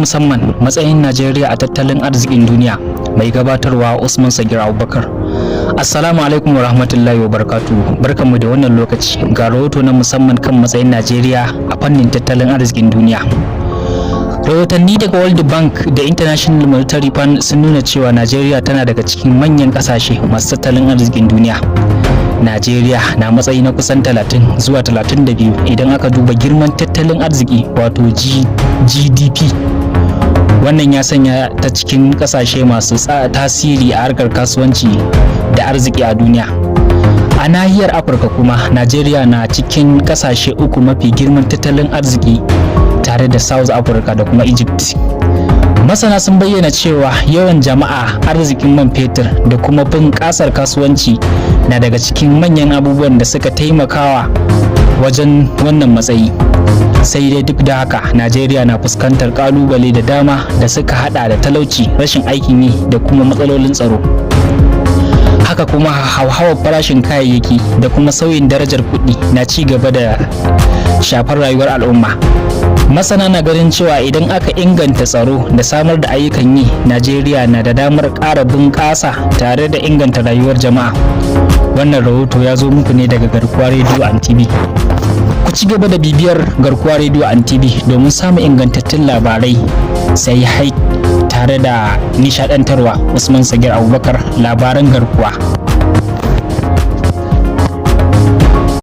musamman matsayin Najeriya a tattalin arzikin duniya, mai gabatarwa Usman Sagir Abubakar. Assalamu alaikum wa rahmatullahi wa barakatuhu. Barkanmu da wannan lokaci ga rahoto na musamman kan matsayin Najeriya a fannin tattalin arzikin duniya. Rahotanni daga World Bank da International Monetary Fund sun nuna cewa Najeriya tana daga cikin manyan kasashe masu tattalin arzikin duniya. Najeriya na matsayi na kusan 30 zuwa 32 idan aka duba girman tattalin arziki wato GDP. Wannan ya sanya ta cikin kasashe masu tasiri a harkar kasuwanci da arziki a duniya. A nahiyar Afirka kuma, Najeriya na cikin kasashe uku mafi girman tattalin arziki tare da South Africa da kuma Egypt. Masana sun bayyana cewa yawan jama'a, arzikin man fetur da kuma bunƙasar kasuwanci na daga cikin manyan abubuwan da suka taimakawa wajen wannan matsayi. Sai dai duk da haka, Najeriya na fuskantar ƙalubale da dama da suka hada da talauci, rashin aikin yi da kuma matsalolin tsaro. Haka kuma hauhawar farashin kayayyaki da kuma sauyin darajar kuɗi na ci gaba da shafar rayuwar al'umma. Masana na ganin cewa idan aka inganta tsaro da samar da ayyukan yi, Najeriya na da damar ƙara bunƙasa tare da inganta rayuwar jama'a. Wannan rahoto ya zo muku ne daga Garkuwa Radio and TV. Ku ci gaba da bibiyar Garkuwa Radio and TV domin samun ingantattun labarai sai tare da nishadantarwa. Usman Sagir Abubakar, labaran Garkuwa.